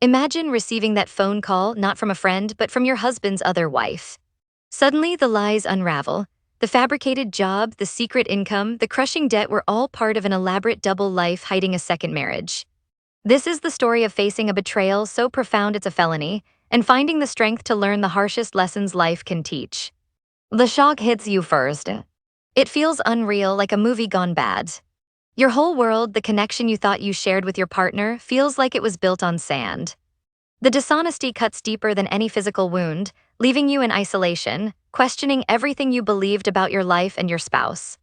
Imagine receiving that phone call not from a friend but from your husband's other wife. Suddenly, the lies unravel. The fabricated job, the secret income, the crushing debt were all part of an elaborate double life hiding a second marriage. This is the story of facing a betrayal so profound it's a felony, and finding the strength to learn the harshest lessons life can teach. The shock hits you first. It feels unreal, like a movie gone bad. Your whole world, the connection you thought you shared with your partner, feels like it was built on sand. The dishonesty cuts deeper than any physical wound, leaving you in isolation, questioning everything you believed about your life and your spouse.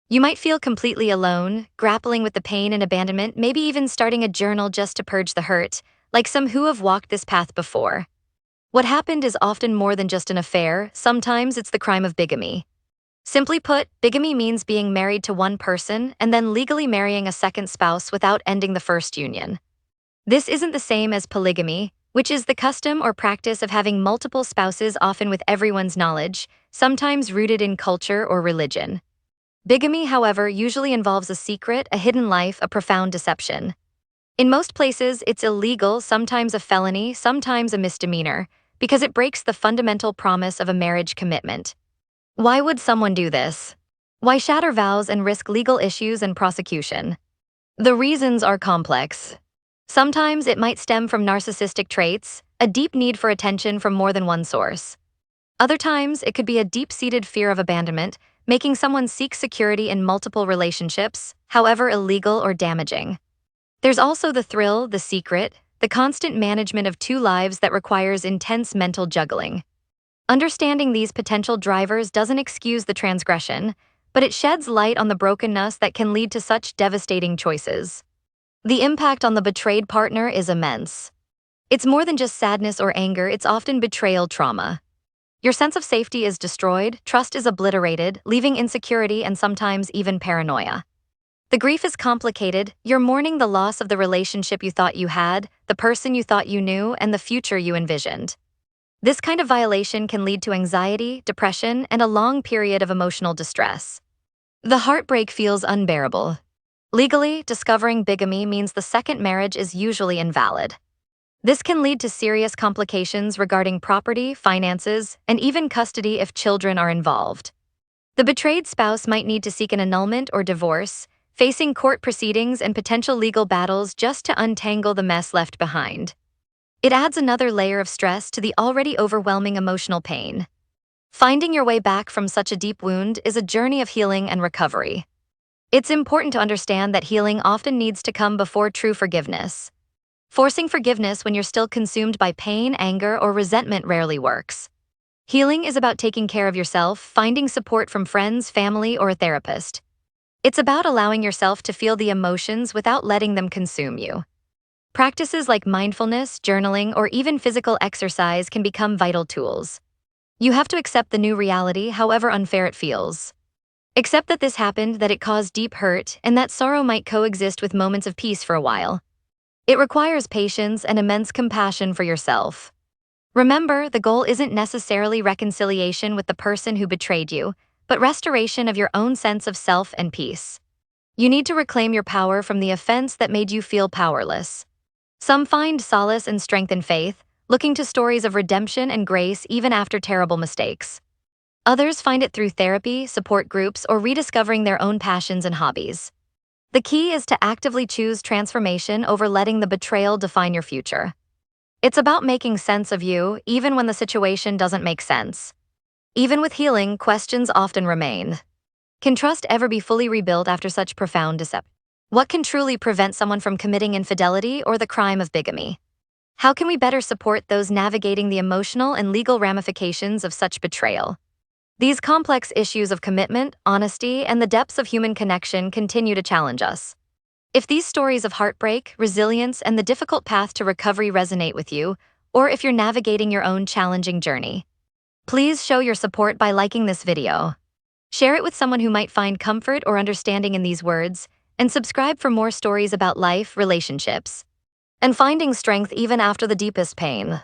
You might feel completely alone, grappling with the pain and abandonment, maybe even starting a journal just to purge the hurt, like some who have walked this path before. What happened is often more than just an affair. Sometimes it's the crime of bigamy. Simply put, bigamy means being married to one person and then legally marrying a second spouse without ending the first union. This isn't the same as polygamy, which is the custom or practice of having multiple spouses, often with everyone's knowledge, sometimes rooted in culture or religion. Bigamy, however, usually involves a secret, a hidden life, a profound deception. In most places, it's illegal, sometimes a felony, sometimes a misdemeanor, because it breaks the fundamental promise of a marriage commitment. Why would someone do this? Why shatter vows and risk legal issues and prosecution? The reasons are complex. Sometimes it might stem from narcissistic traits, a deep need for attention from more than one source. Other times, it could be a deep-seated fear of abandonment, making someone seek security in multiple relationships, however illegal or damaging. There's also the thrill, the secret, the constant management of two lives that requires intense mental juggling. Understanding these potential drivers doesn't excuse the transgression, but it sheds light on the brokenness that can lead to such devastating choices. The impact on the betrayed partner is immense. It's more than just sadness or anger, it's often betrayal trauma. Your sense of safety is destroyed, trust is obliterated, leaving insecurity and sometimes even paranoia. The grief is complicated. You're mourning the loss of the relationship you thought you had, the person you thought you knew, and the future you envisioned. This kind of violation can lead to anxiety, depression, and a long period of emotional distress. The heartbreak feels unbearable. Legally, discovering bigamy means the second marriage is usually invalid. This can lead to serious complications regarding property, finances, and even custody if children are involved. The betrayed spouse might need to seek an annulment or divorce, facing court proceedings and potential legal battles just to untangle the mess left behind. It adds another layer of stress to the already overwhelming emotional pain. Finding your way back from such a deep wound is a journey of healing and recovery. It's important to understand that healing often needs to come before true forgiveness. Forcing forgiveness when you're still consumed by pain, anger, or resentment rarely works. Healing is about taking care of yourself, finding support from friends, family, or a therapist. It's about allowing yourself to feel the emotions without letting them consume you. Practices like mindfulness, journaling, or even physical exercise can become vital tools. You have to accept the new reality, however unfair it feels. Accept that this happened, that it caused deep hurt, and that sorrow might coexist with moments of peace for a while. It requires patience and immense compassion for yourself. Remember, the goal isn't necessarily reconciliation with the person who betrayed you, but restoration of your own sense of self and peace. You need to reclaim your power from the offense that made you feel powerless. Some find solace and strength in faith, looking to stories of redemption and grace even after terrible mistakes. Others find it through therapy, support groups, or rediscovering their own passions and hobbies. The key is to actively choose transformation over letting the betrayal define your future. It's about making sense of you, even when the situation doesn't make sense. Even with healing, questions often remain. Can trust ever be fully rebuilt after such profound deception? What can truly prevent someone from committing infidelity or the crime of bigamy? How can we better support those navigating the emotional and legal ramifications of such betrayal? These complex issues of commitment, honesty, and the depths of human connection continue to challenge us. If these stories of heartbreak, resilience, and the difficult path to recovery resonate with you, or if you're navigating your own challenging journey, please show your support by liking this video. Share it with someone who might find comfort or understanding in these words, and subscribe for more stories about life, relationships, and finding strength even after the deepest pain.